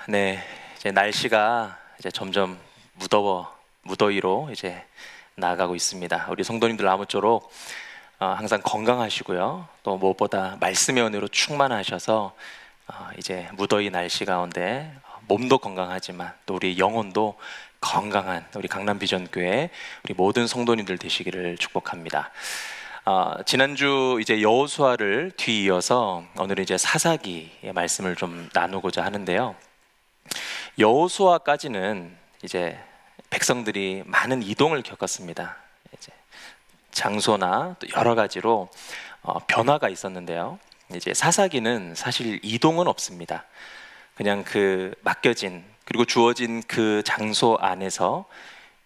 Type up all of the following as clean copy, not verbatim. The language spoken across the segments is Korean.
네, 이제 날씨가 이제 점점 무더위로 이제 나아가고 있습니다. 우리 성도님들 아무쪼록 항상 건강하시고요. 또 무엇보다 말씀의 은혜로 충만하셔서 이제 무더위 날씨 가운데 몸도 건강하지만 또 우리 영혼도 건강한 우리 강남비전교회 우리 모든 성도님들 되시기를 축복합니다. 지난주 이제 여호수아를 뒤이어서 오늘은 이제 사사기의 말씀을 좀 나누고자 하는데요. 여호수아까지는 이제 백성들이 많은 이동을 겪었습니다. 이제 장소나 또 여러 가지로 변화가 있었는데요. 이제 사사기는 사실 이동은 없습니다. 그냥 그 맡겨진 그리고 주어진 그 장소 안에서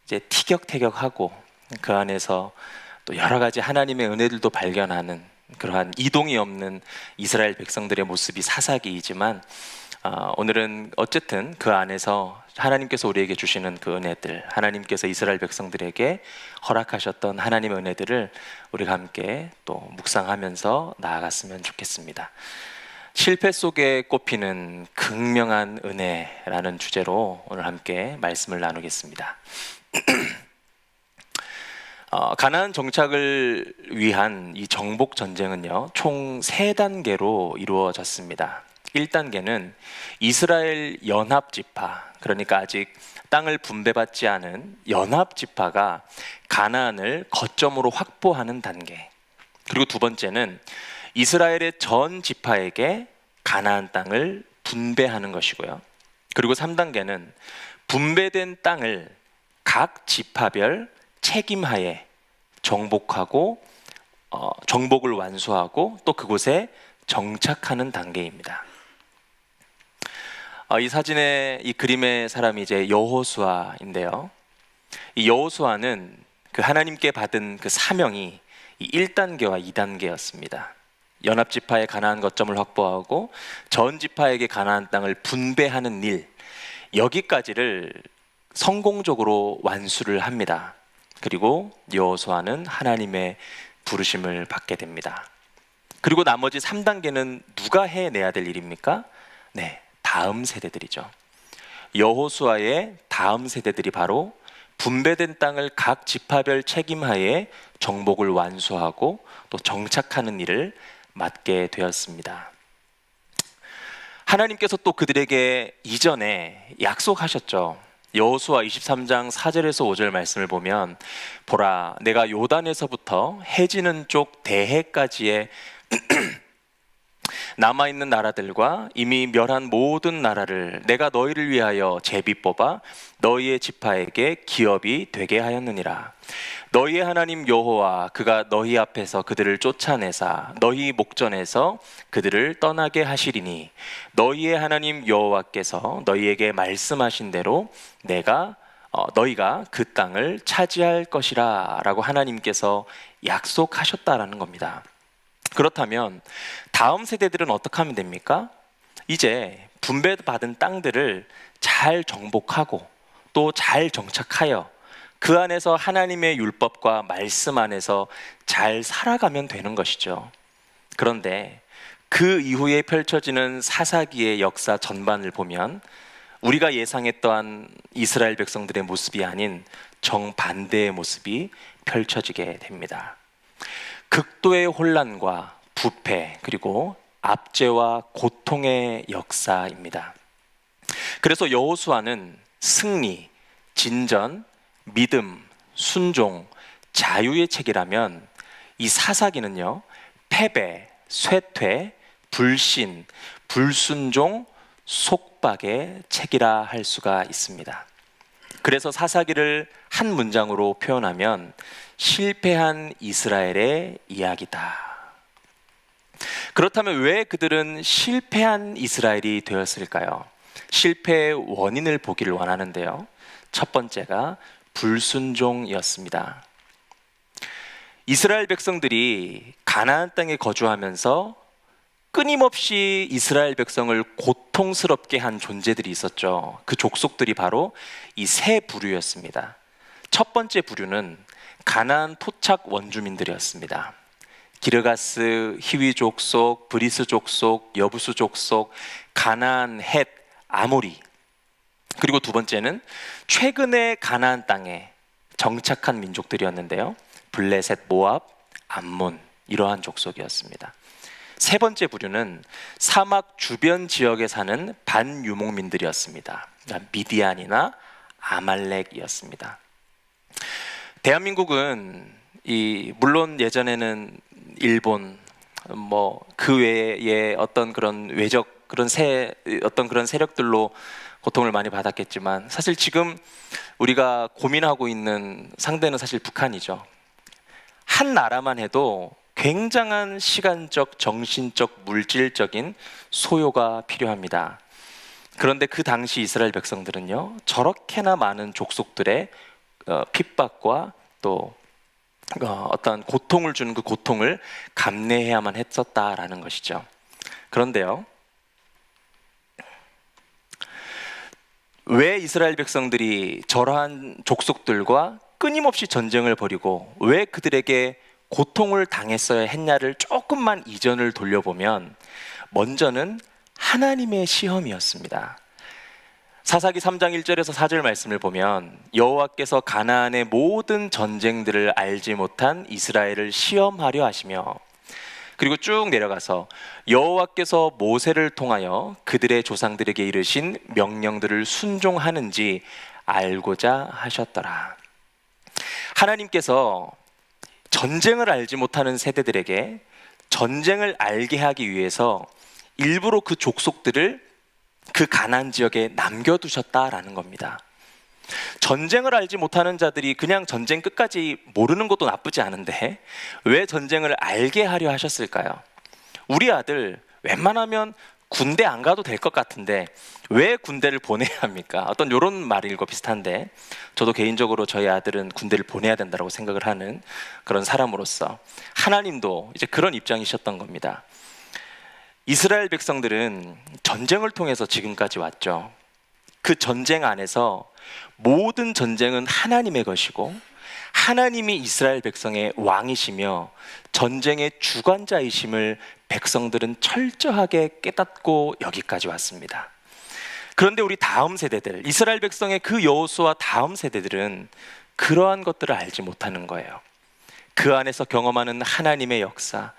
이제 티격태격하고 그 안에서 또 여러 가지 하나님의 은혜들도 발견하는 그러한 이동이 없는 이스라엘 백성들의 모습이 사사기이지만 오늘은 어쨌든 그 안에서 하나님께서 우리에게 주시는 그 은혜들, 하나님께서 이스라엘 백성들에게 허락하셨던 하나님의 은혜들을 우리가 함께 또 묵상하면서 나아갔으면 좋겠습니다. 실패 속에 꼽히는 극명한 은혜라는 주제로 오늘 함께 말씀을 나누겠습니다. 가나안 정착을 위한 이 정복 전쟁은요, 총 3단계로 이루어졌습니다. 1단계는 이스라엘 연합지파, 그러니까 아직 땅을 분배받지 않은 연합지파가 가나안을 거점으로 확보하는 단계. 그리고 두 번째는 이스라엘의 전 지파에게 가나안 땅을 분배하는 것이고요. 그리고 3단계는 분배된 땅을 각 지파별 책임하에 정복하고 정복을 완수하고 또 그곳에 정착하는 단계입니다. 이 사진의 이 그림의 사람이 이제 여호수아인데요. 이 여호수아는 그 하나님께 받은 그 사명이 이 1단계와 2단계였습니다. 연합지파의 가나안 거점을 확보하고 전 지파에게 가나안 땅을 분배하는 일, 여기까지를 성공적으로 완수를 합니다. 그리고 여호수아는 하나님의 부르심을 받게 됩니다. 그리고 나머지 3단계는 누가 해내야 될 일입니까? 네, 다음 세대들이죠. 여호수아의 다음 세대들이 바로 분배된 땅을 각 지파별 책임하에 정복을 완수하고 또 정착하는 일을 맡게 되었습니다. 하나님께서 또 그들에게 이전에 약속하셨죠. 여호수아 23장 4절에서 5절 말씀을 보면, 보라, 내가 요단에서부터 해지는 쪽 대해까지의 남아있는 나라들과 이미 멸한 모든 나라를 내가 너희를 위하여 제비 뽑아 너희의 지파에게 기업이 되게 하였느니라. 너희의 하나님 여호와 그가 너희 앞에서 그들을 쫓아내사 너희 목전에서 그들을 떠나게 하시리니 너희의 하나님 여호와께서 너희에게 말씀하신 대로 너희가 그 땅을 차지할 것이라 라고 하나님께서 약속하셨다라는 겁니다. 그렇다면 다음 세대들은 어떻게 하면 됩니까? 이제 분배받은 땅들을 잘 정복하고 또 잘 정착하여 그 안에서 하나님의 율법과 말씀 안에서 잘 살아가면 되는 것이죠. 그런데 그 이후에 펼쳐지는 사사기의 역사 전반을 보면 우리가 예상했던 이스라엘 백성들의 모습이 아닌 정반대의 모습이 펼쳐지게 됩니다. 극도의 혼란과 부패 그리고 압제와 고통의 역사입니다. 그래서 여호수아는 승리, 진전, 믿음, 순종, 자유의 책이라면 이 사사기는요, 패배, 쇠퇴, 불신, 불순종, 속박의 책이라 할 수가 있습니다. 그래서 사사기를 한 문장으로 표현하면 실패한 이스라엘의 이야기다. 그렇다면 왜 그들은 실패한 이스라엘이 되었을까요? 실패의 원인을 보기를 원하는데요. 첫 번째가 불순종이었습니다. 이스라엘 백성들이 가나안 땅에 거주하면서 끊임없이 이스라엘 백성을 고통스럽게 한 존재들이 있었죠. 그 족속들이 바로 이 세 부류였습니다. 첫 번째 부류는 가나안 토착 원주민들이었습니다. 기르가스, 히위 족속, 브리스 족속, 여부수 족속, 가나안, 헷, 아모리, 그리고 두 번째는 최근에 가나안 땅에 정착한 민족들이었는데요. 블레셋, 모압, 암몬, 이러한 족속이었습니다. 세 번째 부류는 사막 주변 지역에 사는 반유목민들이었습니다. 미디안이나 아말렉이었습니다. 대한민국은 물론 예전에는 일본 그 외에 어떤 그런 외적 그런 세력들로 고통을 많이 받았겠지만, 사실 지금 우리가 고민하고 있는 상대는 사실 북한이죠. 한 나라만 해도 굉장한 시간적, 정신적, 물질적인 소요가 필요합니다. 그런데 그 당시 이스라엘 백성들은요, 저렇게나 많은 족속들의 핍박과 또 어떤 고통을 주는 그 고통을 감내해야만 했었다라는 것이죠. 그런데요, 왜 이스라엘 백성들이 저러한 족속들과 끊임없이 전쟁을 벌이고 왜 그들에게 고통을 당했어야 했냐를 조금만 이전을 돌려보면, 먼저는 하나님의 시험이었습니다. 사사기 3장 1절에서 4절 말씀을 보면, 여호와께서 가나안의 모든 전쟁들을 알지 못한 이스라엘을 시험하려 하시며, 그리고 쭉 내려가서 여호와께서 모세를 통하여 그들의 조상들에게 이르신 명령들을 순종하는지 알고자 하셨더라. 하나님께서 전쟁을 알지 못하는 세대들에게 전쟁을 알게 하기 위해서 일부러 그 족속들을 그 가나안 지역에 남겨두셨다라는 겁니다. 전쟁을 알지 못하는 자들이 그냥 전쟁 끝까지 모르는 것도 나쁘지 않은데 왜 전쟁을 알게 하려 하셨을까요? 우리 아들 웬만하면 군대 안 가도 될 것 같은데 왜 군대를 보내야 합니까? 어떤 이런 말일과 비슷한데, 저도 개인적으로 저희 아들은 군대를 보내야 된다고 생각을 하는 그런 사람으로서 하나님도 이제 그런 입장이셨던 겁니다. 이스라엘 백성들은 전쟁을 통해서 지금까지 왔죠. 그 전쟁 안에서 모든 전쟁은 하나님의 것이고 하나님이 이스라엘 백성의 왕이시며 전쟁의 주관자이심을 백성들은 철저하게 깨닫고 여기까지 왔습니다. 그런데 우리 다음 세대들, 이스라엘 백성의 그 여호수아 다음 세대들은 그러한 것들을 알지 못하는 거예요. 그 안에서 경험하는 하나님의 역사,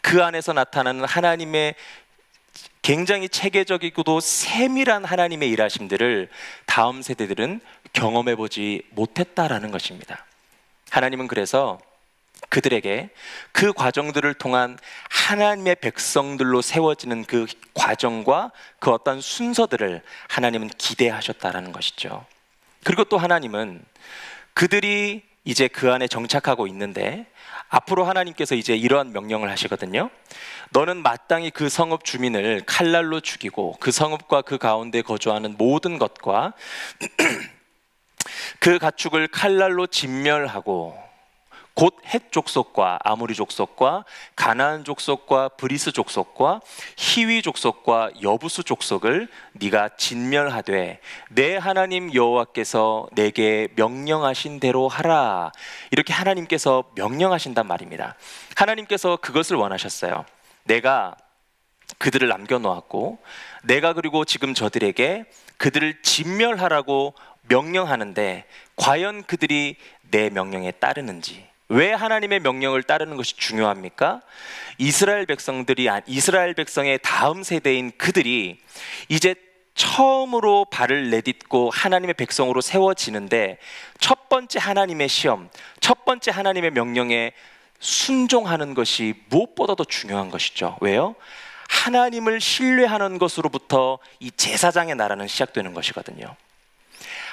그 안에서 나타나는 하나님의 굉장히 체계적이고도 세밀한 하나님의 일하심들을 다음 세대들은 경험해보지 못했다라는 것입니다. 하나님은 그래서 그들에게 그 과정들을 통한 하나님의 백성들로 세워지는 그 과정과 그 어떤 순서들을 하나님은 기대하셨다라는 것이죠. 그리고 또 하나님은 그들이 이제 그 안에 정착하고 있는데 앞으로 하나님께서 이제 이러한 명령을 하시거든요. 너는 마땅히 그 성읍 주민을 칼날로 죽이고 그 성읍과 그 가운데 거주하는 모든 것과 그 가축을 칼날로 진멸하고 곧 헷 족속과 아모리 족속과 가나안 족속과 브리스 족속과 히위 족속과 여부수 족속을 네가 진멸하되 내 하나님 여호와께서 내게 명령하신 대로 하라. 이렇게 하나님께서 명령하신단 말입니다. 하나님께서 그것을 원하셨어요. 내가 그들을 남겨놓았고 내가 그리고 지금 저들에게 그들을 진멸하라고 명령하는데 과연 그들이 내 명령에 따르는지. 왜 하나님의 명령을 따르는 것이 중요합니까? 이스라엘 백성의 다음 세대인 그들이 이제 처음으로 발을 내딛고 하나님의 백성으로 세워지는데 첫 번째 하나님의 시험, 첫 번째 하나님의 명령에 순종하는 것이 무엇보다도 중요한 것이죠. 왜요? 하나님을 신뢰하는 것으로부터 이 제사장의 나라는 시작되는 것이거든요.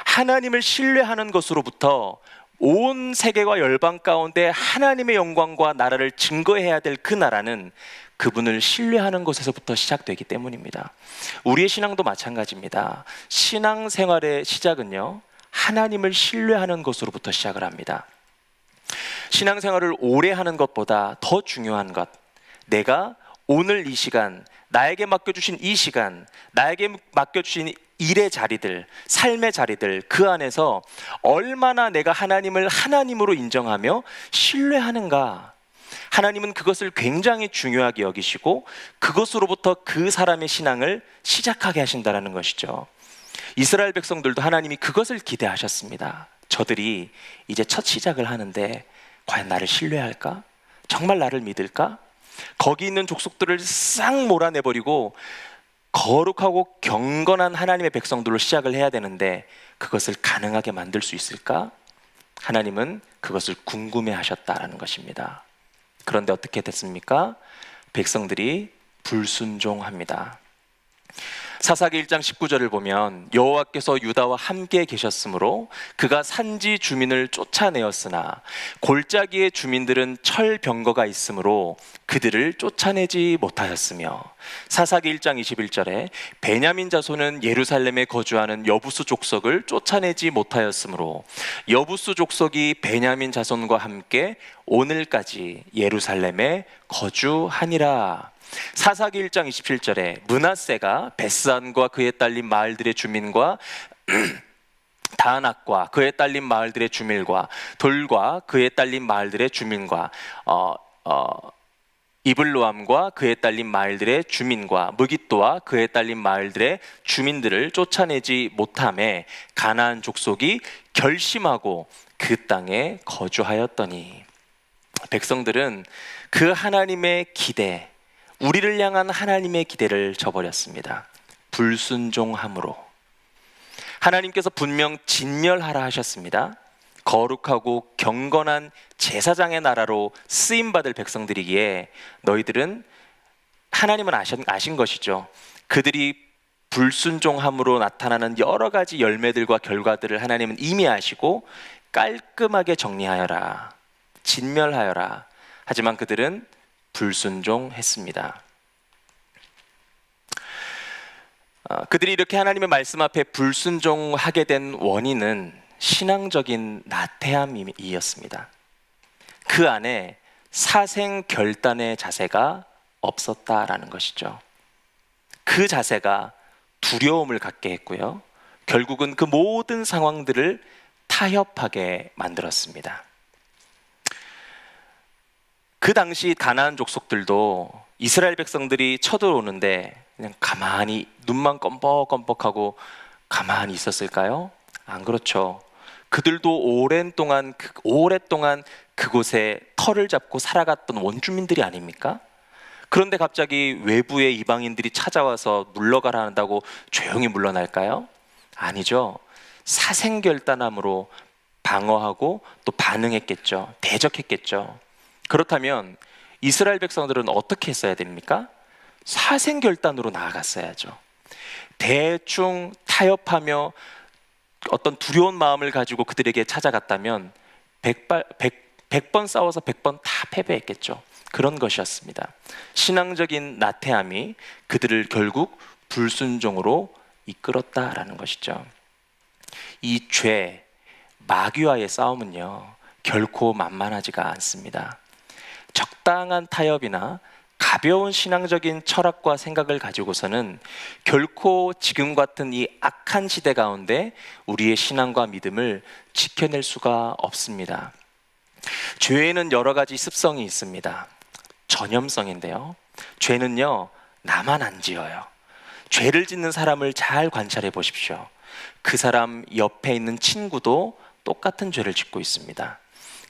하나님을 신뢰하는 것으로부터 온 세계와 열방 가운데 하나님의 영광과 나라를 증거해야 될 그 나라는 그분을 신뢰하는 것에서부터 시작되기 때문입니다. 우리의 신앙도 마찬가지입니다. 신앙생활의 시작은요, 하나님을 신뢰하는 것으로부터 시작을 합니다. 신앙생활을 오래 하는 것보다 더 중요한 것, 내가 오늘 이 시간, 나에게 맡겨주신 이 시간, 나에게 맡겨주신 일의 자리들, 삶의 자리들, 그 안에서 얼마나 내가 하나님을 하나님으로 인정하며 신뢰하는가. 하나님은 그것을 굉장히 중요하게 여기시고 그것으로부터 그 사람의 신앙을 시작하게 하신다는 것이죠. 이스라엘 백성들도 하나님이 그것을 기대하셨습니다. 저들이 이제 첫 시작을 하는데 과연 나를 신뢰할까? 정말 나를 믿을까? 거기 있는 족속들을 싹 몰아내버리고 거룩하고 경건한 하나님의 백성들로 시작을 해야 되는데 그것을 가능하게 만들 수 있을까? 하나님은 그것을 궁금해 하셨다라는 것입니다. 그런데 어떻게 됐습니까? 백성들이 불순종합니다. 사사기 1장 19절을 보면 여호와께서 유다와 함께 계셨으므로 그가 산지 주민을 쫓아내었으나 골짜기의 주민들은 철병거가 있으므로 그들을 쫓아내지 못하였으며, 사사기 1장 21절에 베냐민 자손은 예루살렘에 거주하는 여부수 족속을 쫓아내지 못하였으므로 여부수 족속이 베냐민 자손과 함께 오늘까지 예루살렘에 거주하니라. 사사기 1장 27절에 므낫세가 베스안과 그에 딸린 마을들의 주민과 다낙과 그에 딸린 마을들의 주민과 돌과 그에 딸린 마을들의 주민과 이블로암과 그에 딸린 마을들의 주민과 무깃도와 그에 딸린 마을들의 주민들을 쫓아내지 못하매 가나안 족속이 결심하고 그 땅에 거주하였더니, 백성들은 그 하나님의 기대, 우리를 향한 하나님의 기대를 저버렸습니다. 불순종함으로. 하나님께서 분명 진멸하라 하셨습니다. 거룩하고 경건한 제사장의 나라로 쓰임받을 백성들이기에 너희들은, 하나님은 아신 것이죠. 그들이 불순종함으로 나타나는 여러 가지 열매들과 결과들을 하나님은 이미 아시고 깔끔하게 정리하여라, 진멸하여라. 하지만 그들은 불순종했습니다. 그들이 이렇게 하나님의 말씀 앞에 불순종하게 된 원인은 신앙적인 나태함이었습니다. 그 안에 사생결단의 자세가 없었다라는 것이죠. 그 자세가 두려움을 갖게 했고요, 결국은 그 모든 상황들을 타협하게 만들었습니다. 그 당시 가나안 족속들도 이스라엘 백성들이 쳐들어오는데 그냥 가만히 눈만 껌뻑껌뻑하고 가만히 있었을까요? 안 그렇죠. 그들도 오랫동안 그곳에 터를 잡고 살아갔던 원주민들이 아닙니까? 그런데 갑자기 외부의 이방인들이 찾아와서 물러가라 한다고 조용히 물러날까요? 아니죠. 사생결단함으로 방어하고 또 반응했겠죠. 대적했겠죠. 그렇다면 이스라엘 백성들은 어떻게 했어야 됩니까? 사생결단으로 나아갔어야죠. 대충 타협하며 어떤 두려운 마음을 가지고 그들에게 찾아갔다면 100번 싸워서 100번 다 패배했겠죠. 그런 것이었습니다. 신앙적인 나태함이 그들을 결국 불순종으로 이끌었다라는 것이죠. 이 죄, 마귀와의 싸움은요, 결코 만만하지가 않습니다. 적당한 타협이나 가벼운 신앙적인 철학과 생각을 가지고서는 결코 지금 같은 이 악한 시대 가운데 우리의 신앙과 믿음을 지켜낼 수가 없습니다. 죄에는 여러 가지 습성이 있습니다. 전염성인데요, 죄는요, 나만 안 지어요. 죄를 짓는 사람을 잘 관찰해 보십시오. 그 사람 옆에 있는 친구도 똑같은 죄를 짓고 있습니다.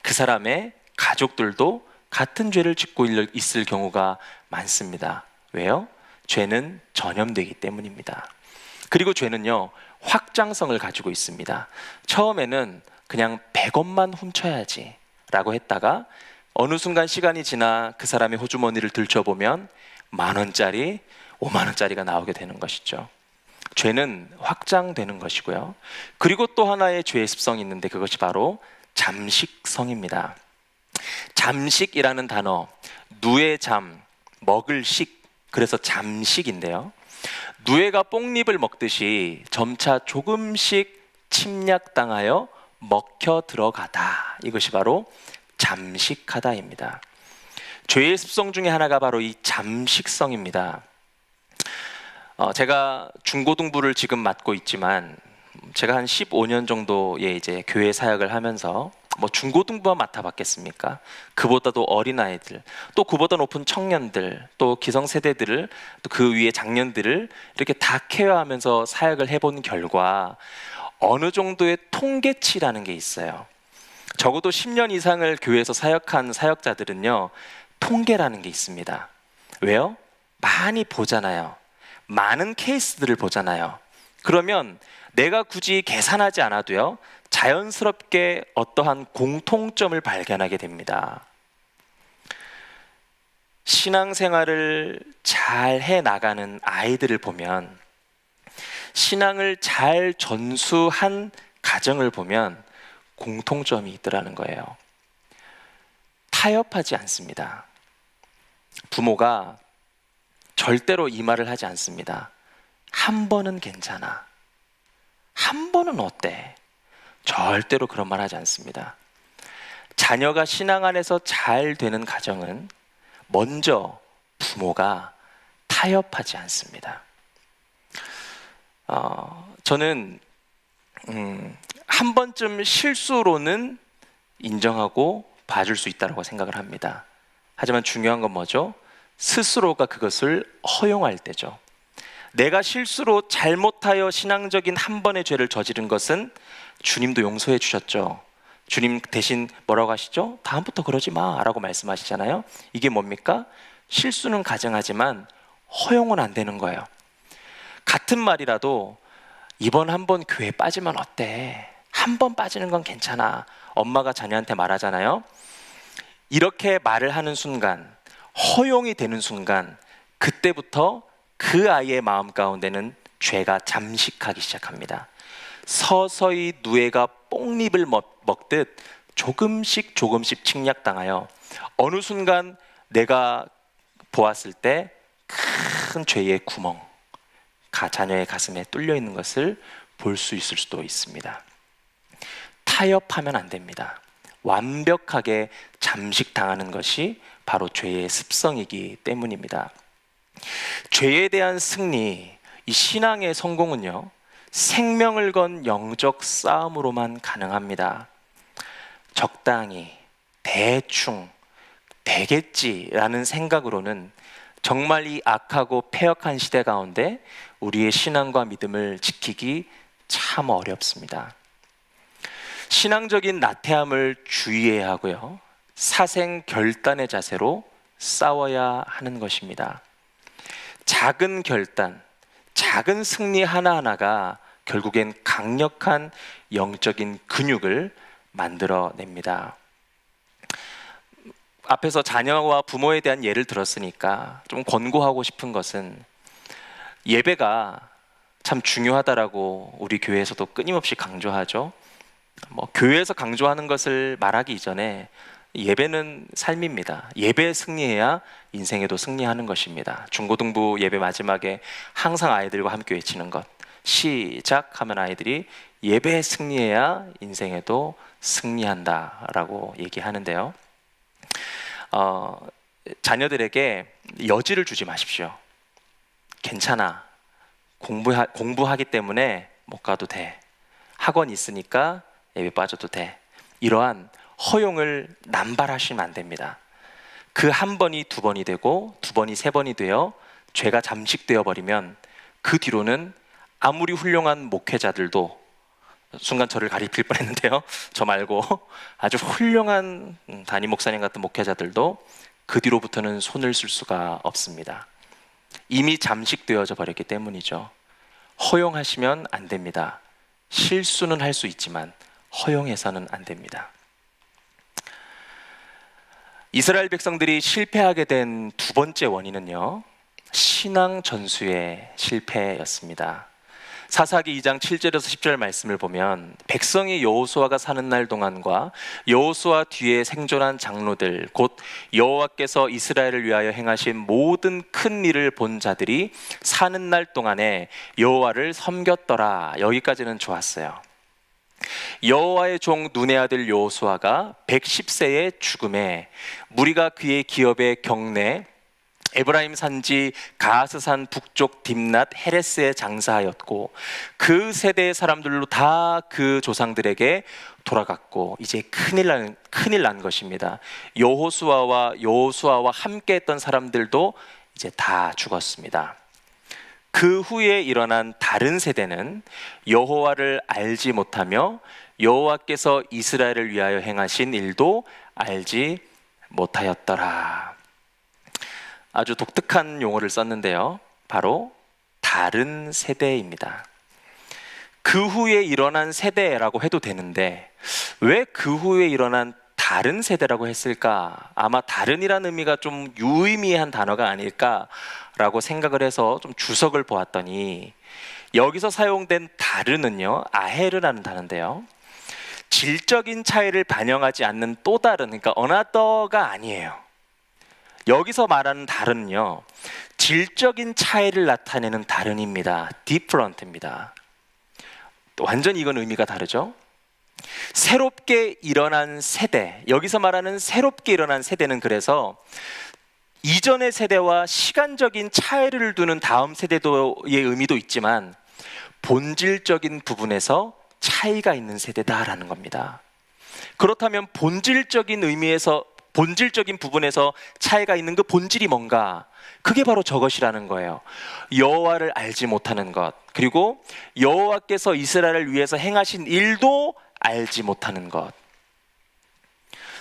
그 사람의 가족들도 같은 죄를 짓고 있을 경우가 많습니다. 왜요? 죄는 전염되기 때문입니다. 그리고 죄는요, 확장성을 가지고 있습니다. 처음에는 그냥 100원만 훔쳐야지 라고 했다가 어느 순간 시간이 지나 그 사람의 호주머니를 들춰보면 10,000원짜리, 50,000원짜리가 나오게 되는 것이죠. 죄는 확장되는 것이고요. 그리고 또 하나의 죄의 습성이 있는데 그것이 바로 잠식성입니다. 잠식이라는 단어, 누의 잠, 먹을 식, 그래서 잠식인데요, 누에가 뽕잎을 먹듯이 점차 조금씩 침략당하여 먹혀 들어가다, 이것이 바로 잠식하다입니다. 죄의 습성 중에 하나가 바로 이 잠식성입니다. 제가 중고등부를 지금 맡고 있지만 제가 한 15년 정도의 이제 교회 사역을 하면서 뭐 중고등부만 맡아봤겠습니까? 그보다도 어린 아이들, 또 그보다 높은 청년들, 또 기성세대들을, 또 그 위에 장년들을 이렇게 다 케어하면서 사역을 해본 결과 어느 정도의 통계치라는 게 있어요. 적어도 10년 이상을 교회에서 사역한 사역자들은요, 통계라는 게 있습니다. 왜요? 많이 보잖아요. 많은 케이스들을 보잖아요. 그러면 내가 굳이 계산하지 않아도요, 자연스럽게 어떠한 공통점을 발견하게 됩니다. 신앙생활을 잘 해나가는 아이들을 보면, 신앙을 잘 전수한 가정을 보면 공통점이 있더라는 거예요. 타협하지 않습니다. 부모가 절대로 이 말을 하지 않습니다. 한 번은 괜찮아. 한 번은 어때? 절대로 그런 말 하지 않습니다. 자녀가 신앙 안에서 잘 되는 가정은 먼저 부모가 타협하지 않습니다. 저는 한 번쯤 실수로는 인정하고 봐줄 수 있다고 생각을 합니다. 하지만 중요한 건 뭐죠? 스스로가 그것을 허용할 때죠. 내가 실수로 잘못하여 신앙적인 한 번의 죄를 저지른 것은 주님도 용서해 주셨죠. 주님 대신 뭐라고 하시죠? 다음부터 그러지 마 라고 말씀하시잖아요. 이게 뭡니까? 실수는 가정하지만 허용은 안 되는 거예요. 같은 말이라도 이번 한 번 교회 빠지면 어때? 한 번 빠지는 건 괜찮아. 엄마가 자녀한테 말하잖아요. 이렇게 말을 하는 순간, 허용이 되는 순간, 그때부터 그 아이의 마음 가운데는 죄가 잠식하기 시작합니다. 서서히 누에가 뽕잎을 먹듯 조금씩 침략당하여 어느 순간 내가 보았을 때 큰 죄의 구멍, 자녀의 가슴에 뚫려 있는 것을 볼 수 있을 수도 있습니다. 타협하면 안 됩니다. 완벽하게 잠식당하는 것이 바로 죄의 습성이기 때문입니다. 죄에 대한 승리, 이 신앙의 성공은요, 생명을 건 영적 싸움으로만 가능합니다. 적당히, 대충, 되겠지라는 생각으로는 정말 이 악하고 패역한 시대 가운데 우리의 신앙과 믿음을 지키기 참 어렵습니다. 신앙적인 나태함을 주의해야 하고요, 사생 결단의 자세로 싸워야 하는 것입니다. 작은 결단, 작은 승리 하나하나가 결국엔 강력한 영적인 근육을 만들어냅니다. 앞에서 자녀와 부모에 대한 예를 들었으니까 좀 권고하고 싶은 것은, 예배가 참 중요하다라고 우리 교회에서도 끊임없이 강조하죠. 교회에서 강조하는 것을 말하기 이전에 예배는 삶입니다. 예배에 승리해야 인생에도 승리하는 것입니다. 중고등부 예배 마지막에 항상 아이들과 함께 외치는 것, 시작하면 아이들이 예배에 승리해야 인생에도 승리한다라고 얘기하는데요. 자녀들에게 여지를 주지 마십시오. 괜찮아. 공부하기 때문에 못 가도 돼. 학원 있으니까 예배 빠져도 돼. 이러한 허용을 남발하시면 안 됩니다. 그 한 번이 두 번이 되고 두 번이 세 번이 되어 죄가 잠식되어 버리면 그 뒤로는 아무리 훌륭한 목회자들도, 순간 저를 가리킬 뻔했는데요, 저 말고 아주 훌륭한 담임 목사님 같은 목회자들도 그 뒤로부터는 손을 쓸 수가 없습니다. 이미 잠식되어져 버렸기 때문이죠. 허용하시면 안 됩니다. 실수는 할 수 있지만 허용해서는 안 됩니다. 이스라엘 백성들이 실패하게 된 두 번째 원인은요, 신앙 전수의 실패였습니다. 사사기 2장 7절에서 10절 말씀을 보면, 백성이 여호수아가 사는 날 동안과 여호수아 뒤에 생존한 장로들, 곧 여호와께서 이스라엘을 위하여 행하신 모든 큰 일을 본 자들이 사는 날 동안에 여호와를 섬겼더라. 여기까지는 좋았어요. 여호와의 종 눈의 아들 여호수아가 110세의 죽음에 무리가 그의 기업에 경내 에브라임 산지 가스산 북쪽 딥낫 헤레스에 장사하였고 그 세대의 사람들로 다 그 조상들에게 돌아갔고 이제 큰일 난 것입니다. 여호수아와 함께 했던 사람들도 이제 다 죽었습니다. 그 후에 일어난 다른 세대는 여호와를 알지 못하며 여호와께서 이스라엘을 위하여 행하신 일도 알지 못하였더라. 아주 독특한 용어를 썼는데요. 바로 다른 세대입니다. 그 후에 일어난 세대라고 해도 되는데 왜 그 후에 일어난 다른 세대라고 했을까? 아마 다른이라는 의미가 좀 유의미한 단어가 아닐까라고 생각을 해서 좀 주석을 보았더니 여기서 사용된 다른은요, 아헤르라는 단어인데요. 질적인 차이를 반영하지 않는 또 다른, 그러니까 another가 아니에요. 여기서 말하는 다른은요, 질적인 차이를 나타내는 다른입니다. different입니다. 완전히 이건 의미가 다르죠. 새롭게 일어난 세대, 여기서 말하는 새롭게 일어난 세대는 그래서 이전의 세대와 시간적인 차이를 두는 다음 세대의 의미도 있지만 본질적인 부분에서 차이가 있는 세대다라는 겁니다. 그렇다면 본질적인 부분에서 차이가 있는 그 본질이 뭔가? 그게 바로 저것이라는 거예요. 여호와를 알지 못하는 것, 그리고 여호와께서 이스라엘을 위해서 행하신 일도 알지 못하는 것.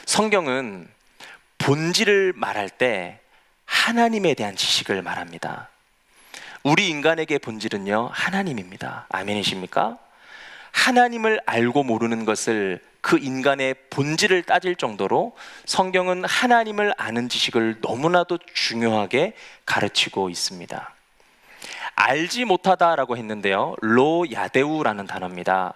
성경은 본질을 말할 때 하나님에 대한 지식을 말합니다. 우리 인간에게 본질은요, 하나님입니다. 아멘이십니까? 하나님을 알고 모르는 것을 그 인간의 본질을 따질 정도로 성경은 하나님을 아는 지식을 너무나도 중요하게 가르치고 있습니다. 알지 못하다라고 했는데요, 로야데우라는 단어입니다.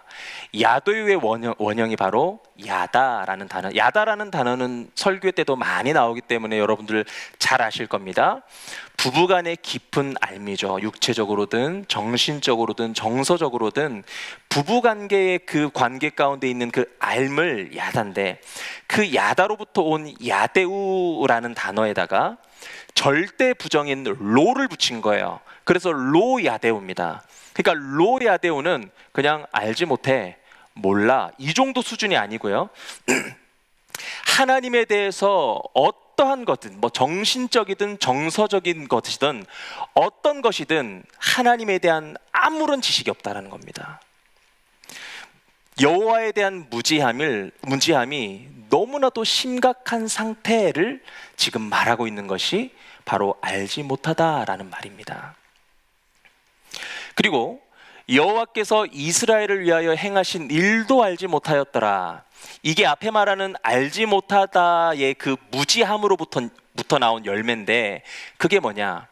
야도유의 원형이 바로 야다라는 단어. 야다라는 단어는 설교 때도 많이 나오기 때문에 여러분들 잘 아실 겁니다. 부부간의 깊은 알미죠. 육체적으로든 정신적으로든 정서적으로든 부부관계의 그 관계 가운데 있는 그 알물 야다인데, 그 야다로부터 온 야데우라는 단어에다가 절대 부정인 로를 붙인 거예요. 그래서 로야데우입니다. 그러니까 로야데우는 그냥 알지 못해, 몰라, 이 정도 수준이 아니고요. 하나님에 대해서 어떠한 것든, 뭐 정신적이든 정서적인 것이든 어떤 것이든 하나님에 대한 아무런 지식이 없다라는 겁니다. 여호와에 대한 무지함이 너무나도 심각한 상태를 지금 말하고 있는 것이 바로 알지 못하다라는 말입니다. 그리고 여호와께서 이스라엘을 위하여 행하신 일도 알지 못하였더라. 이게 앞에 말하는 알지 못하다의 그 무지함으로부터 나온 열매인데, 그게 뭐냐?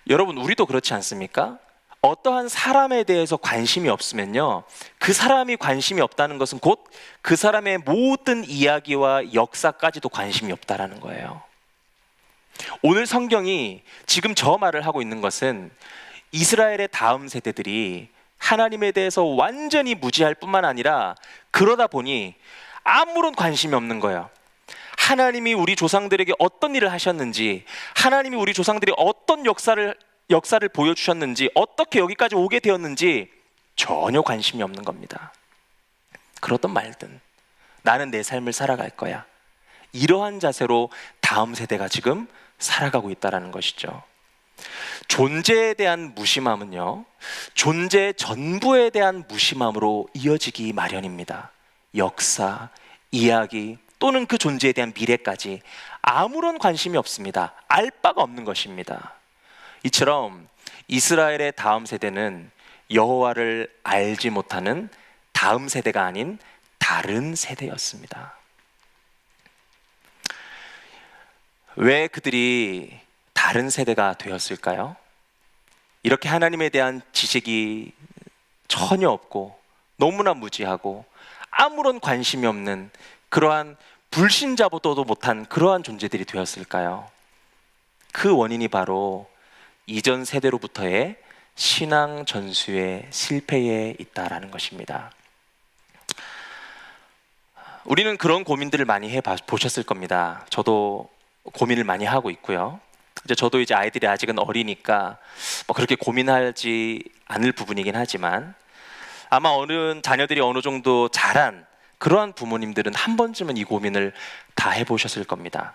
여러분, 우리도 그렇지 않습니까? 어떠한 사람에 대해서 관심이 없으면요, 그 사람이 관심이 없다는 것은 곧 그 사람의 모든 이야기와 역사까지도 관심이 없다라는 거예요. 오늘 성경이 지금 저 말을 하고 있는 것은 이스라엘의 다음 세대들이 하나님에 대해서 완전히 무지할 뿐만 아니라 그러다 보니 아무런 관심이 없는 거예요. 하나님이 우리 조상들에게 어떤 일을 하셨는지, 하나님이 우리 조상들이 어떤 역사를 보여주셨는지, 어떻게 여기까지 오게 되었는지 전혀 관심이 없는 겁니다. 그러든 말든 나는 내 삶을 살아갈 거야, 이러한 자세로 다음 세대가 지금 살아가고 있다는 것이죠. 존재에 대한 무심함은요, 존재 전부에 대한 무심함으로 이어지기 마련입니다. 역사, 이야기 또는 그 존재에 대한 미래까지 아무런 관심이 없습니다. 알 바가 없는 것입니다. 이처럼 이스라엘의 다음 세대는 여호와를 알지 못하는 다음 세대가 아닌 다른 세대였습니다. 왜 그들이 다른 세대가 되었을까요? 이렇게 하나님에 대한 지식이 전혀 없고 너무나 무지하고 아무런 관심이 없는 그러한 불신자보다도 못한 그러한 존재들이 되었을까요? 그 원인이 바로 이전 세대로부터의 신앙 전수의 실패에 있다라는 것입니다. 우리는 그런 고민들을 많이 해보셨을 겁니다. 저도 고민을 많이 하고 있고요. 이제 저도 이제 아이들이 아직은 어리니까 뭐 그렇게 고민하지 않을 부분이긴 하지만, 아마 자녀들이 어느 정도 자란 그러한 부모님들은 한 번쯤은 이 고민을 다 해보셨을 겁니다.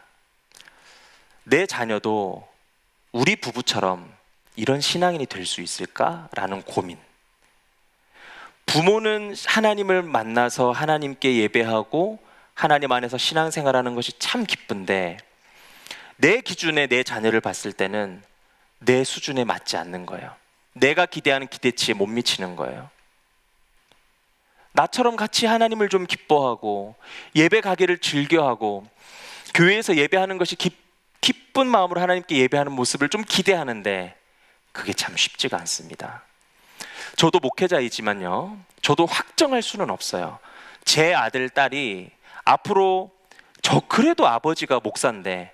내 자녀도 우리 부부처럼 이런 신앙인이 될 수 있을까라는 고민. 부모는 하나님을 만나서 하나님께 예배하고 하나님 안에서 신앙생활하는 것이 참 기쁜데, 내 기준에 내 자녀를 봤을 때는 내 수준에 맞지 않는 거예요. 내가 기대하는 기대치에 못 미치는 거예요. 나처럼 같이 하나님을 좀 기뻐하고 예배 가기를 즐겨하고 교회에서 예배하는 것이 기쁜 마음으로 하나님께 예배하는 모습을 좀 기대하는데, 그게 참 쉽지가 않습니다. 저도 목회자이지만요, 저도 확정할 수는 없어요. 제 아들, 딸이 앞으로 그래도 아버지가 목사인데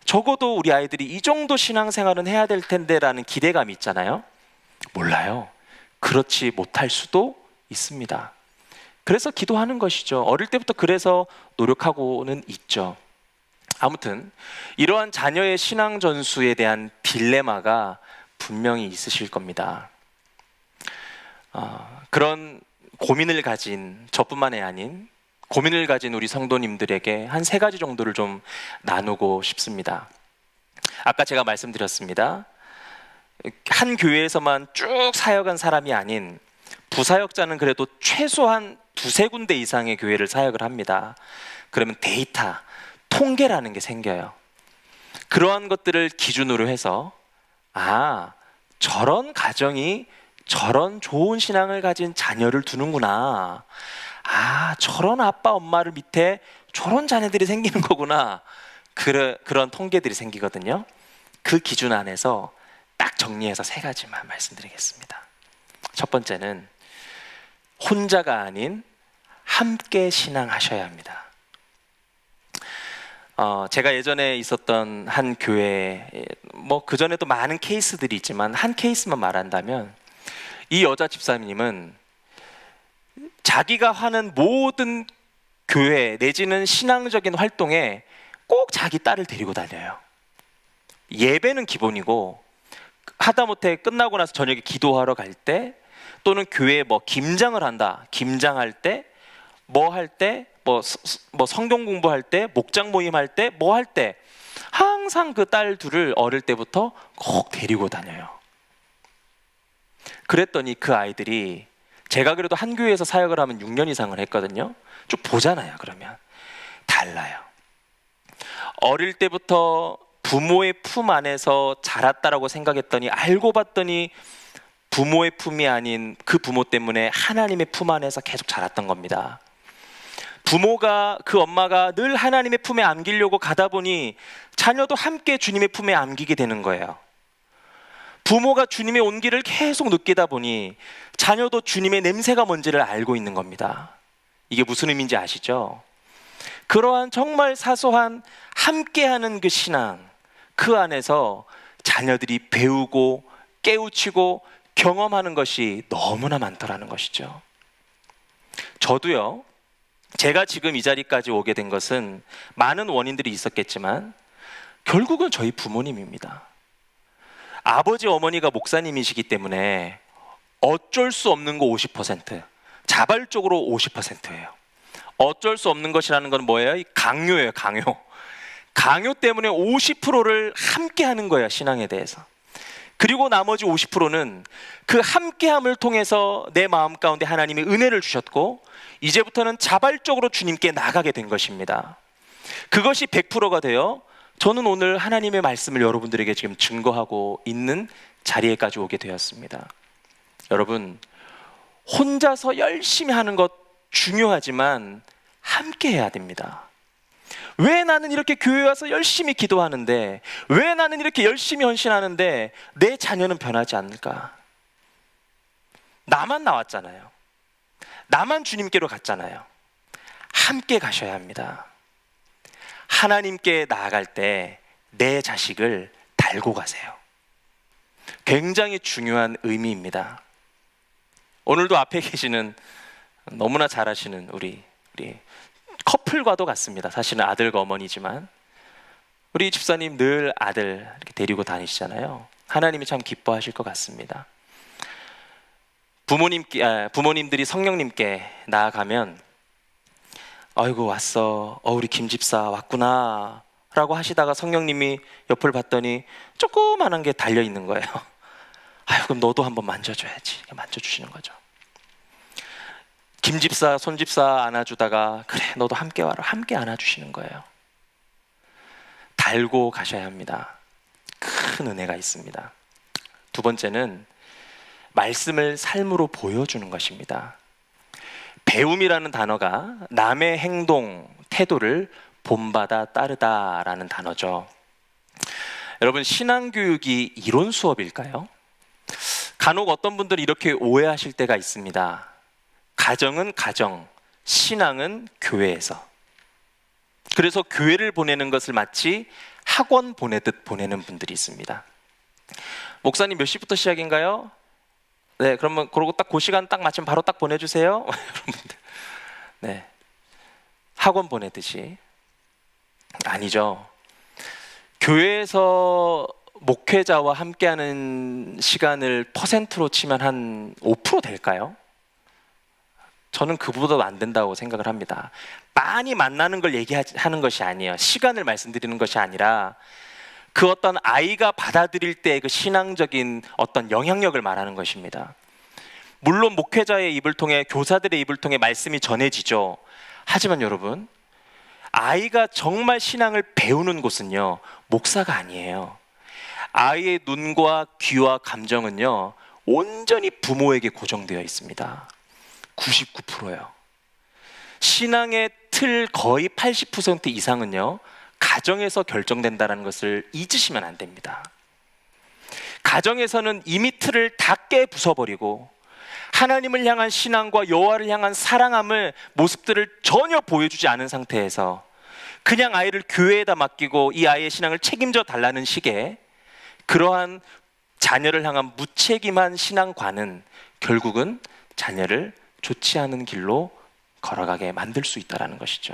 적어도 우리 아이들이 이 정도 신앙생활은 해야 될 텐데라는 기대감이 있잖아요. 몰라요. 그렇지 못할 수도 있습니다. 그래서 기도하는 것이죠. 어릴 때부터 그래서 노력하고는 있죠. 아무튼 이러한 자녀의 신앙 전수에 대한 딜레마가 분명히 있으실 겁니다. 그런 고민을 가진 저뿐만이 아닌 고민을 가진 우리 성도님들에게 한 3가지 정도를 좀 나누고 싶습니다. 아까 제가 말씀드렸습니다. 한 교회에서만 쭉 사역한 사람이 아닌 부사역자는 그래도 최소한 2-3군데 이상의 교회를 사역을 합니다. 그러면 데이터, 통계라는 게 생겨요. 그러한 것들을 기준으로 해서 저런 가정이 저런 좋은 신앙을 가진 자녀를 두는구나. 저런 아빠 엄마를 밑에 저런 자녀들이 생기는 거구나. 그런 통계들이 생기거든요. 그 기준 안에서 딱 정리해서 3가지만 말씀드리겠습니다. 첫 번째는 혼자가 아닌 함께 신앙하셔야 합니다. 제가 예전에 있었던 한 교회, 뭐 그전에도 많은 케이스들이 있지만 한 케이스만 말한다면, 이 여자 집사님은 자기가 하는 모든 교회 내지는 신앙적인 활동에 꼭 자기 딸을 데리고 다녀요. 예배는 기본이고 하다못해 끝나고 나서 저녁에 기도하러 갈 때, 또는 교회에 뭐 김장을 한다, 김장할 때, 뭐 성경 공부할 때, 목장 모임 할 때, 뭐 할 때 항상 그 딸 둘을 어릴 때부터 꼭 데리고 다녀요. 그랬더니 그 아이들이, 제가 그래도 한 교회에서 사역을 하면 6년 이상을 했거든요. 쭉 보잖아요. 그러면 달라요. 어릴 때부터 부모의 품 안에서 자랐다라고 생각했더니 알고 봤더니 부모의 품이 아닌 그 부모 때문에 하나님의 품 안에서 계속 자랐던 겁니다. 그 엄마가 늘 하나님의 품에 안기려고 가다 보니 자녀도 함께 주님의 품에 안기게 되는 거예요. 부모가 주님의 온기를 계속 느끼다 보니 자녀도 주님의 냄새가 뭔지를 알고 있는 겁니다. 이게 무슨 의미인지 아시죠? 그러한 정말 사소한 함께하는 그 신앙, 그 안에서 자녀들이 배우고 깨우치고 경험하는 것이 너무나 많더라는 것이죠. 저도요, 제가 지금 이 자리까지 오게 된 것은 많은 원인들이 있었겠지만 결국은 저희 부모님입니다. 아버지 어머니가 목사님이시기 때문에 어쩔 수 없는 거 50%, 자발적으로 50%예요. 어쩔 수 없는 것이라는 건 뭐예요? 강요예요, 강요. 강요 때문에 50%를 함께 하는 거예요, 신앙에 대해서. 그리고 나머지 50%는 그 함께함을 통해서 내 마음 가운데 하나님이 은혜를 주셨고, 이제부터는 자발적으로 주님께 나가게 된 것입니다. 그것이 100%가 되어 저는 오늘 하나님의 말씀을 여러분들에게 지금 증거하고 있는 자리에까지 오게 되었습니다. 여러분, 혼자서 열심히 하는 것 중요하지만 함께 해야 됩니다. 왜 나는 이렇게 교회 와서 열심히 기도하는데, 왜 나는 이렇게 열심히 헌신하는데 내 자녀는 변하지 않을까? 나만 나왔잖아요. 나만 주님께로 갔잖아요. 함께 가셔야 합니다. 하나님께 나아갈 때 내 자식을 달고 가세요. 굉장히 중요한 의미입니다. 오늘도 앞에 계시는 너무나 잘하시는 우리 커플과도 같습니다. 사실은 아들과 어머니지만 우리 집사님 늘 아들 이렇게 데리고 다니시잖아요. 하나님이 참 기뻐하실 것 같습니다. 부모님들이 성령님께 나아가면 아이고 왔어, 우리 김 집사 왔구나 라고 하시다가 성령님이 옆을 봤더니 조그만한 게 달려 있는 거예요. 아유, 그럼 너도 한번 만져줘야지. 만져주시는 거죠. 김 집사, 손 집사 안아주다가 그래 너도 함께 와라, 함께 안아주시는 거예요. 달고 가셔야 합니다. 큰 은혜가 있습니다. 두 번째는 말씀을 삶으로 보여주는 것입니다. 배움이라는 단어가 남의 행동, 태도를 본받아 따르다라는 단어죠. 여러분, 신앙교육이 이론 수업일까요? 간혹 어떤 분들이 이렇게 오해하실 때가 있습니다. 가정은 가정, 신앙은 교회에서. 그래서 교회를 보내는 것을 마치 학원 보내듯 보내는 분들이 있습니다. 목사님 몇 시부터 시작인가요? 네, 그러면 그러고 딱 그 시간 딱 마치면 바로 딱 보내주세요. 네, 학원 보내듯이. 아니죠. 교회에서 목회자와 함께하는 시간을 퍼센트로 치면 한 5% 될까요? 저는 그보다도 안 된다고 생각을 합니다. 많이 만나는 걸 얘기하는 것이 아니에요. 시간을 말씀드리는 것이 아니라 그 어떤 아이가 받아들일 때 그 신앙적인 어떤 영향력을 말하는 것입니다. 물론 목회자의 입을 통해, 교사들의 입을 통해 말씀이 전해지죠. 하지만 여러분, 아이가 정말 신앙을 배우는 곳은요, 목사가 아니에요. 아이의 눈과 귀와 감정은요, 온전히 부모에게 고정되어 있습니다. 99%예요. 신앙의 틀 거의 80% 이상은요, 가정에서 결정된다는 것을 잊으시면 안 됩니다. 가정에서는 이미 틀을 다 깨 부숴버리고 하나님을 향한 신앙과 여호와를 향한 사랑함을, 모습들을 전혀 보여주지 않은 상태에서 그냥 아이를 교회에다 맡기고 이 아이의 신앙을 책임져 달라는 식의 그러한 자녀를 향한 무책임한 신앙관은 결국은 자녀를 좋지 않은 길로 걸어가게 만들 수 있다는 것이죠.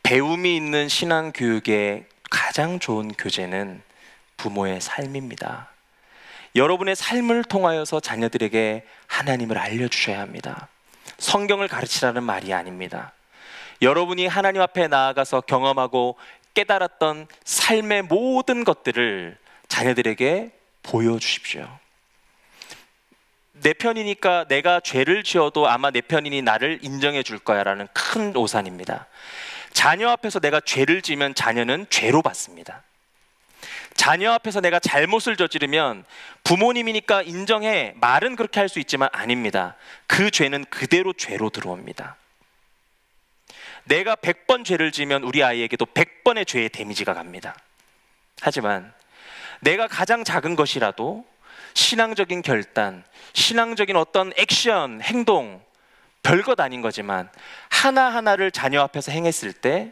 배움이 있는 신앙교육의 가장 좋은 교재는 부모의 삶입니다. 여러분의 삶을 통하여서 자녀들에게 하나님을 알려주셔야 합니다. 성경을 가르치라는 말이 아닙니다. 여러분이 하나님 앞에 나아가서 경험하고 깨달았던 삶의 모든 것들을 자녀들에게 보여주십시오. 내 편이니까 내가 죄를 지어도 아마 내 편인이 나를 인정해 줄 거야 라는 큰 오산입니다. 자녀 앞에서 내가 죄를 지면 자녀는 죄로 받습니다. 자녀 앞에서 내가 잘못을 저지르면 부모님이니까 인정해, 말은 그렇게 할 수 있지만 아닙니다. 그 죄는 그대로 죄로 들어옵니다. 내가 100번 죄를 지면 우리 아이에게도 100번의 죄의 데미지가 갑니다. 하지만 내가 가장 작은 것이라도 신앙적인 결단, 신앙적인 어떤 액션, 행동, 별것 아닌 거지만 하나하나를 자녀 앞에서 행했을 때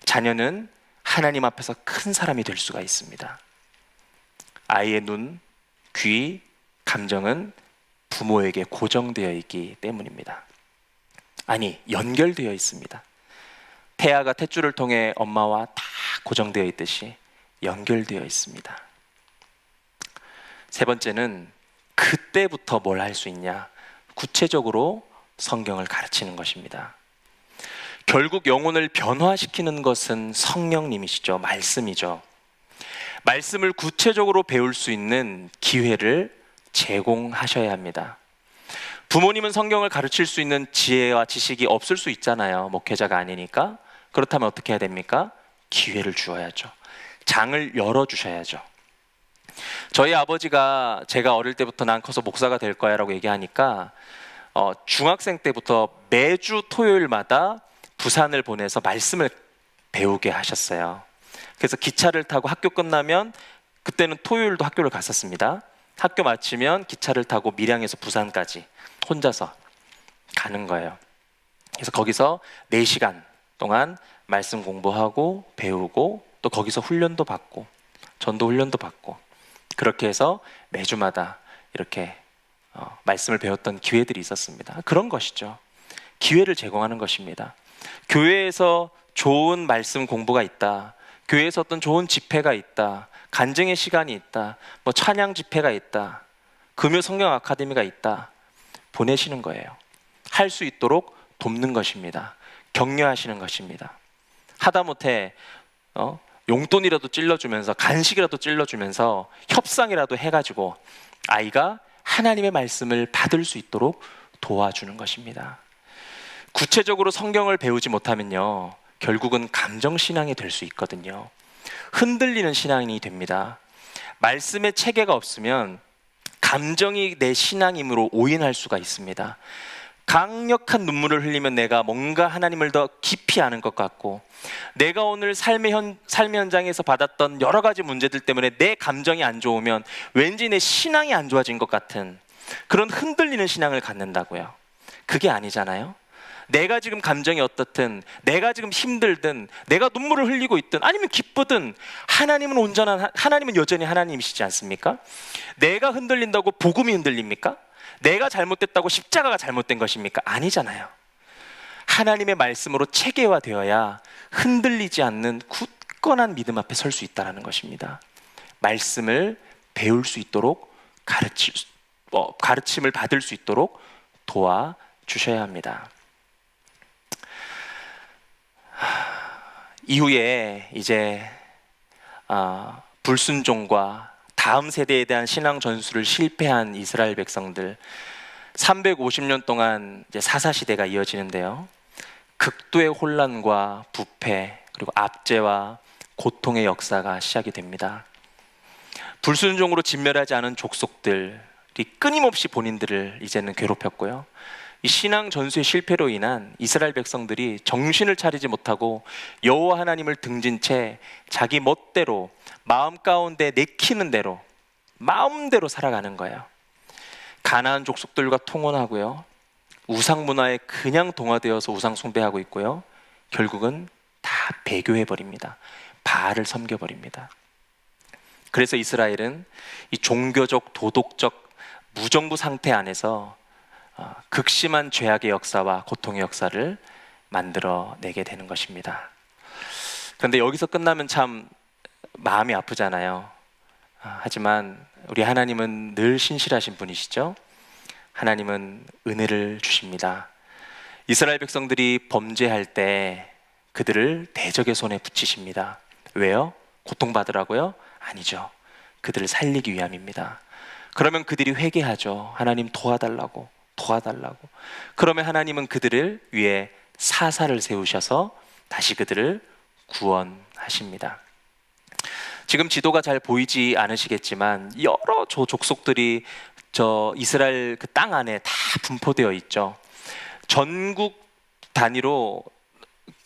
자녀는 하나님 앞에서 큰 사람이 될 수가 있습니다. 아이의 눈, 귀, 감정은 부모에게 고정되어 있기 때문입니다. 아니, 연결되어 있습니다. 태아가 탯줄을 통해 엄마와 다 고정되어 있듯이 연결되어 있습니다. 세 번째는 그때부터 뭘 할 수 있냐? 구체적으로 성경을 가르치는 것입니다. 결국 영혼을 변화시키는 것은 성령님이시죠. 말씀이죠. 말씀을 구체적으로 배울 수 있는 기회를 제공하셔야 합니다. 부모님은 성경을 가르칠 수 있는 지혜와 지식이 없을 수 있잖아요. 목회자가 아니니까. 그렇다면 어떻게 해야 됩니까? 기회를 주어야죠. 장을 열어주셔야죠. 저희 아버지가 제가 어릴 때부터 난 커서 목사가 될 거야 라고 얘기하니까 중학생 때부터 매주 토요일마다 부산을 보내서 말씀을 배우게 하셨어요. 그래서 기차를 타고 학교 끝나면, 그때는 토요일도 학교를 갔었습니다. 학교 마치면 기차를 타고 밀양에서 부산까지 혼자서 가는 거예요. 그래서 거기서 4시간 동안 말씀 공부하고 배우고 또 거기서 훈련도 받고 전도 훈련도 받고 그렇게 해서 매주마다 이렇게 말씀을 배웠던 기회들이 있었습니다. 그런 것이죠. 기회를 제공하는 것입니다. 교회에서 좋은 말씀 공부가 있다, 교회에서 어떤 좋은 집회가 있다, 간증의 시간이 있다, 뭐 찬양 집회가 있다, 금요 성경 아카데미가 있다, 보내시는 거예요. 할 수 있도록 돕는 것입니다. 격려하시는 것입니다. 하다못해 용돈이라도 찔러주면서, 간식이라도 찔러주면서, 협상이라도 해가지고 아이가 하나님의 말씀을 받을 수 있도록 도와주는 것입니다. 구체적으로 성경을 배우지 못하면요, 결국은 감정신앙이 될 수 있거든요. 흔들리는 신앙이 됩니다. 말씀의 체계가 없으면 감정이 내 신앙임으로 오인할 수가 있습니다. 강력한 눈물을 흘리면 내가 뭔가 하나님을 더 깊이 아는 것 같고, 내가 오늘 삶의 현장에서 받았던 여러 가지 문제들 때문에 내 감정이 안 좋으면 왠지 내 신앙이 안 좋아진 것 같은 그런 흔들리는 신앙을 갖는다고요. 그게 아니잖아요. 내가 지금 감정이 어떻든, 내가 지금 힘들든, 내가 눈물을 흘리고 있든 아니면 기쁘든, 하나님은 여전히 하나님이시지 않습니까? 내가 흔들린다고 복음이 흔들립니까? 내가 잘못됐다고 십자가가 잘못된 것입니까? 아니잖아요. 하나님의 말씀으로 체계화되어야 흔들리지 않는 굳건한 믿음 앞에 설 수 있다는 것입니다. 말씀을 배울 수 있도록, 가르침을 받을 수 있도록 도와주셔야 합니다. 이후에 이제 불순종과 다음 세대에 대한 신앙 전술을 실패한 이스라엘 백성들, 350년 동안 이제 사사시대가 이어지는데요, 극도의 혼란과 부패, 그리고 압제와 고통의 역사가 시작이 됩니다. 불순종으로 진멸하지 않은 족속들이 끊임없이 본인들을 이제는 괴롭혔고요, 이 신앙 전수의 실패로 인한 이스라엘 백성들이 정신을 차리지 못하고 여호와 하나님을 등진 채 자기 멋대로, 마음 가운데 내키는 대로, 마음대로 살아가는 거예요. 가나안 족속들과 통혼하고요, 우상 문화에 그냥 동화되어서 우상 숭배하고 있고요, 결국은 다 배교해버립니다. 바알을 섬겨버립니다. 그래서 이스라엘은 이 종교적, 도덕적 무정부 상태 안에서 극심한 죄악의 역사와 고통의 역사를 만들어내게 되는 것입니다. 그런데 여기서 끝나면 참 마음이 아프잖아요. 하지만 우리 하나님은 늘 신실하신 분이시죠. 하나님은 은혜를 주십니다. 이스라엘 백성들이 범죄할 때 그들을 대적의 손에 붙이십니다. 왜요? 고통받으라고요? 아니죠. 그들을 살리기 위함입니다. 그러면 그들이 회개하죠. 하나님 도와달라고. 그러면 하나님은 그들을 위해 사사를 세우셔서 다시 그들을 구원하십니다. 지금 지도가 잘 보이지 않으시겠지만 여러 족속들이 저 이스라엘 그 땅 안에 다 분포되어 있죠. 전국 단위로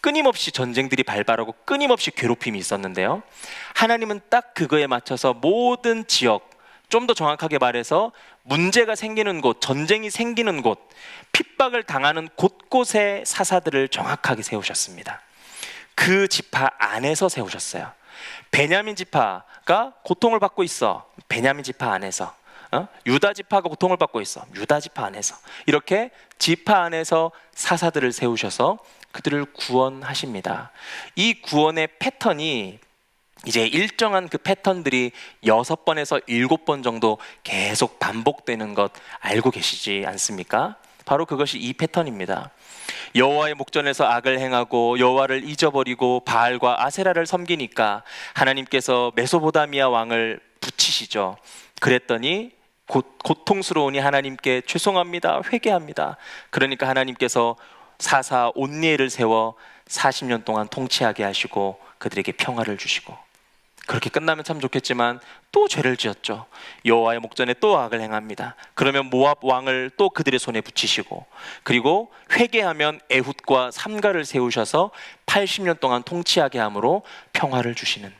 끊임없이 전쟁들이 발발하고 끊임없이 괴롭힘이 있었는데요, 하나님은 딱 그거에 맞춰서 모든 지역, 좀 더 정확하게 말해서 문제가 생기는 곳, 전쟁이 생기는 곳, 핍박을 당하는 곳곳에 사사들을 정확하게 세우셨습니다. 그 지파 안에서 세우셨어요. 베냐민 지파가 고통을 받고 있어. 베냐민 지파 안에서. 유다 지파가 고통을 받고 있어. 유다 지파 안에서. 이렇게 지파 안에서 사사들을 세우셔서 그들을 구원하십니다. 이 구원의 패턴이 이제 일정한 그 패턴들이 6번에서 7번 정도 계속 반복되는 것 알고 계시지 않습니까? 바로 그것이 이 패턴입니다. 여호와의 목전에서 악을 행하고 여호와를 잊어버리고 바알과 아세라를 섬기니까 하나님께서 메소보다미아 왕을 붙이시죠. 그랬더니 고통스러우니 하나님께 죄송합니다, 회개합니다. 그러니까 하나님께서 사사 온니엘을 세워 40년 동안 통치하게 하시고 그들에게 평화를 주시고, 그렇게 끝나면 참 좋겠지만 또 죄를 지었죠. 여호와의 목전에 또 악을 행합니다. 그러면 모압 왕을 또 그들의 손에 붙이시고, 그리고 회개하면 에훗과 삼가를 세우셔서 80년 동안 통치하게 함으로 평화를 주시는,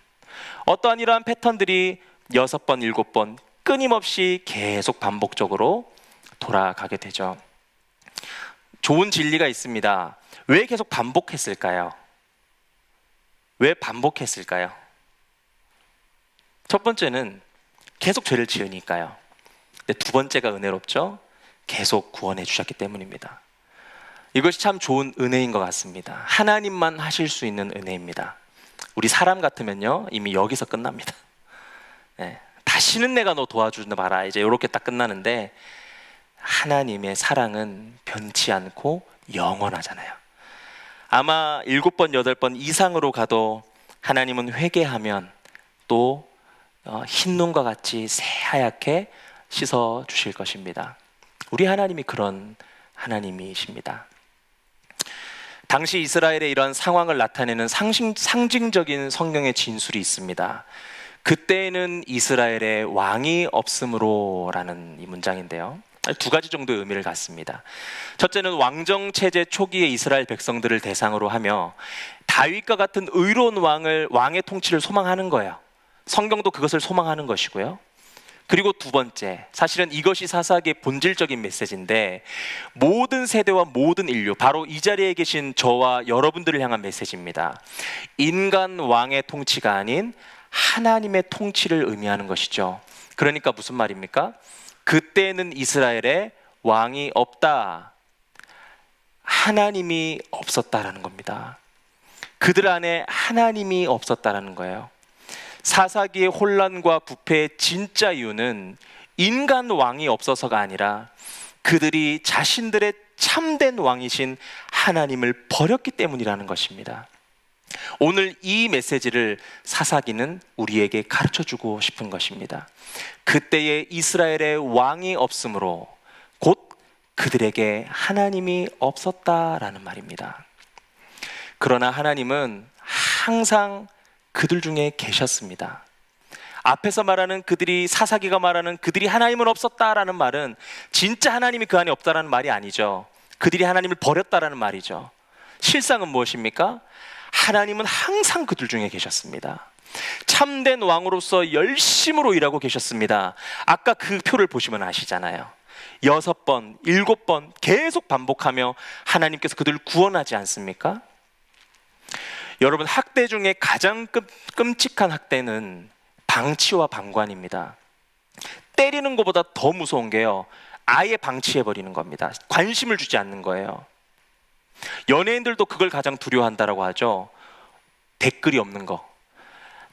어떠한 이러한 패턴들이 6번, 7번 끊임없이 계속 반복적으로 돌아가게 되죠. 좋은 진리가 있습니다. 왜 계속 반복했을까요? 왜 반복했을까요? 첫 번째는 계속 죄를 지으니까요. 근데 두 번째가 은혜롭죠. 계속 구원해 주셨기 때문입니다. 이것이 참 좋은 은혜인 것 같습니다. 하나님만 하실 수 있는 은혜입니다. 우리 사람 같으면요 이미 여기서 끝납니다. 예, 다시는 내가 너 도와주는 봐라 이제 이렇게 딱 끝나는데, 하나님의 사랑은 변치 않고 영원하잖아요. 아마 7번, 8번 이상으로 가도 하나님은 회개하면 또 흰눈과 같이 새하얗게 씻어 주실 것입니다. 우리 하나님이 그런 하나님이십니다. 당시 이스라엘의 이런 상황을 나타내는 상징적인 성경의 진술이 있습니다. 그때에는 이스라엘의 왕이 없으므로라는 이 문장인데요, 두 가지 정도의 의미를 갖습니다. 첫째는 왕정 체제 초기의 이스라엘 백성들을 대상으로 하며 다윗과 같은 의로운 왕의 통치를 소망하는 거예요. 성경도 그것을 소망하는 것이고요. 그리고 두 번째, 사실은 이것이 사사기의 본질적인 메시지인데, 모든 세대와 모든 인류, 바로 이 자리에 계신 저와 여러분들을 향한 메시지입니다. 인간 왕의 통치가 아닌 하나님의 통치를 의미하는 것이죠. 그러니까 무슨 말입니까? 그때는 이스라엘에 왕이 없다, 하나님이 없었다라는 겁니다. 그들 안에 하나님이 없었다라는 거예요. 사사기의 혼란과 부패의 진짜 이유는 인간 왕이 없어서가 아니라 그들이 자신들의 참된 왕이신 하나님을 버렸기 때문이라는 것입니다. 오늘 이 메시지를 사사기는 우리에게 가르쳐주고 싶은 것입니다. 그때의 이스라엘의 왕이 없으므로 곧 그들에게 하나님이 없었다라는 말입니다. 그러나 하나님은 항상 그들 중에 계셨습니다. 앞에서 말하는 그들이, 사사기가 말하는 그들이 하나님은 없었다라는 말은 진짜 하나님이 그 안에 없다라는 말이 아니죠. 그들이 하나님을 버렸다라는 말이죠. 실상은 무엇입니까? 하나님은 항상 그들 중에 계셨습니다. 참된 왕으로서 열심으로 일하고 계셨습니다. 아까 그 표를 보시면 아시잖아요. 6번, 7번 계속 반복하며 하나님께서 그들을 구원하지 않습니까? 여러분, 학대 중에 가장 끔찍한 학대는 방치와 방관입니다. 때리는 것보다 더 무서운 게요, 아예 방치해버리는 겁니다. 관심을 주지 않는 거예요. 연예인들도 그걸 가장 두려워한다라고 하죠. 댓글이 없는 거.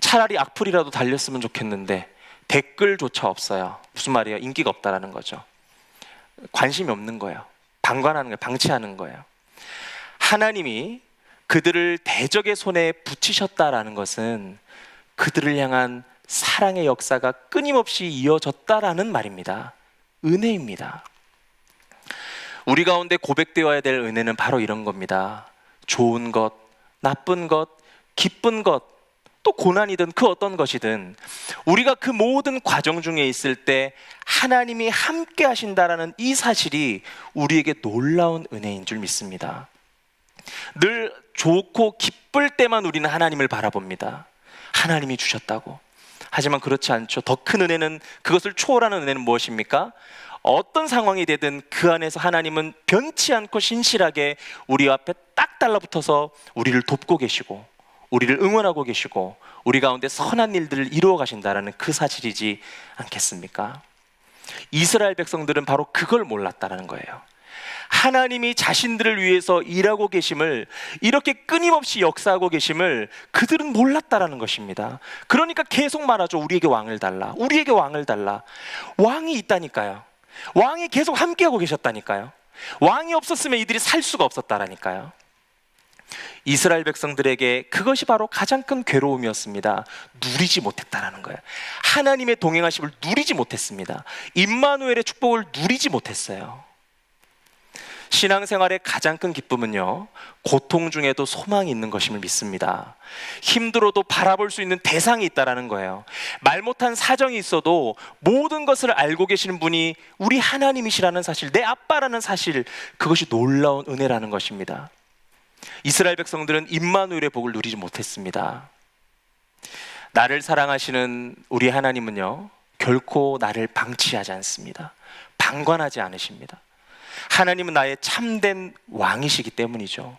차라리 악플이라도 달렸으면 좋겠는데 댓글조차 없어요. 무슨 말이에요? 인기가 없다라는 거죠. 관심이 없는 거예요. 방관하는 거예요. 방치하는 거예요. 하나님이 그들을 대적의 손에 붙이셨다라는 것은 그들을 향한 사랑의 역사가 끊임없이 이어졌다라는 말입니다. 은혜입니다. 우리 가운데 고백되어야 될 은혜는 바로 이런 겁니다. 좋은 것, 나쁜 것, 기쁜 것, 또 고난이든 그 어떤 것이든 우리가 그 모든 과정 중에 있을 때 하나님이 함께 하신다라는 이 사실이 우리에게 놀라운 은혜인 줄 믿습니다. 늘 좋고 기쁠 때만 우리는 하나님을 바라봅니다. 하나님이 주셨다고. 하지만 그렇지 않죠. 더 큰 은혜는, 그것을 초월하는 은혜는 무엇입니까? 어떤 상황이 되든 그 안에서 하나님은 변치 않고 신실하게 우리 앞에 딱 달라붙어서 우리를 돕고 계시고 우리를 응원하고 계시고 우리 가운데 선한 일들을 이루어 가신다라는 그 사실이지 않겠습니까? 이스라엘 백성들은 바로 그걸 몰랐다라는 거예요. 하나님이 자신들을 위해서 일하고 계심을, 이렇게 끊임없이 역사하고 계심을 그들은 몰랐다라는 것입니다. 그러니까 계속 말하죠. 우리에게 왕을 달라, 우리에게 왕을 달라. 왕이 있다니까요. 왕이 계속 함께하고 계셨다니까요. 왕이 없었으면 이들이 살 수가 없었다라니까요. 이스라엘 백성들에게 그것이 바로 가장 큰 괴로움이었습니다. 누리지 못했다라는 거예요. 하나님의 동행하심을 누리지 못했습니다. 임마누엘의 축복을 누리지 못했어요. 신앙생활의 가장 큰 기쁨은요, 고통 중에도 소망이 있는 것임을 믿습니다. 힘들어도 바라볼 수 있는 대상이 있다라는 거예요. 말 못한 사정이 있어도 모든 것을 알고 계시는 분이 우리 하나님이시라는 사실, 내 아빠라는 사실, 그것이 놀라운 은혜라는 것입니다. 이스라엘 백성들은 임마누엘의 복을 누리지 못했습니다. 나를 사랑하시는 우리 하나님은요, 결코 나를 방치하지 않습니다. 방관하지 않으십니다. 하나님은 나의 참된 왕이시기 때문이죠.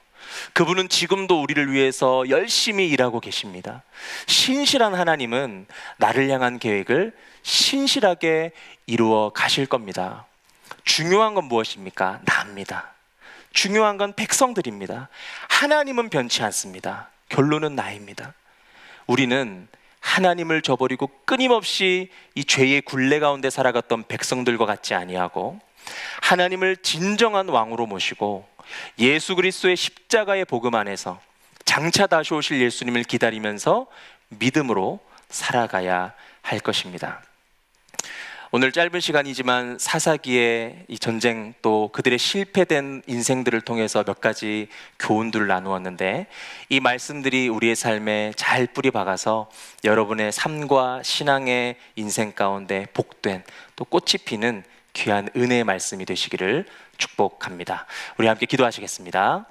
그분은 지금도 우리를 위해서 열심히 일하고 계십니다. 신실한 하나님은 나를 향한 계획을 신실하게 이루어 가실 겁니다. 중요한 건 무엇입니까? 나입니다. 중요한 건 백성들입니다. 하나님은 변치 않습니다. 결론은 나입니다. 우리는 하나님을 저버리고 끊임없이 이 죄의 굴레 가운데 살아갔던 백성들과 같지 아니하고 하나님을 진정한 왕으로 모시고 예수 그리스도의 십자가의 복음 안에서 장차 다시 오실 예수님을 기다리면서 믿음으로 살아가야 할 것입니다. 오늘 짧은 시간이지만 사사기의 이 전쟁 또 그들의 실패된 인생들을 통해서 몇 가지 교훈들을 나누었는데, 이 말씀들이 우리의 삶에 잘 뿌리 박아서 여러분의 삶과 신앙의 인생 가운데 복된 또 꽃이 피는 귀한 은혜의 말씀이 되시기를 축복합니다. 우리 함께 기도하시겠습니다.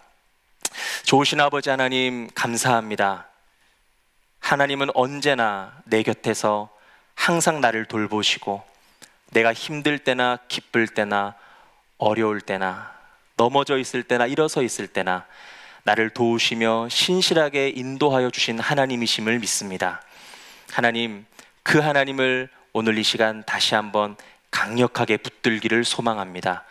좋으신 아버지 하나님, 감사합니다. 하나님은 언제나 내 곁에서 항상 나를 돌보시고 내가 힘들 때나 기쁠 때나 어려울 때나 넘어져 있을 때나 일어서 있을 때나 나를 도우시며 신실하게 인도하여 주신 하나님이심을 믿습니다. 하나님, 그 하나님을 오늘 이 시간 다시 한번 강력하게 붙들기를 소망합니다.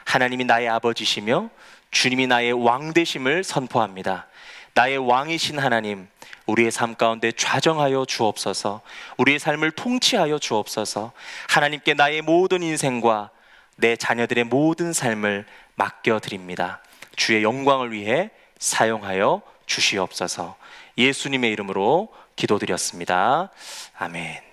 하나님이 나의 아버지시며 주님이 나의 왕 되심을 선포합니다. 나의 왕이신 하나님, 우리의 삶 가운데 좌정하여 주옵소서. 우리의 삶을 통치하여 주옵소서. 하나님께 나의 모든 인생과 내 자녀들의 모든 삶을 맡겨드립니다. 주의 영광을 위해 사용하여 주시옵소서. 예수님의 이름으로 기도드렸습니다. 아멘.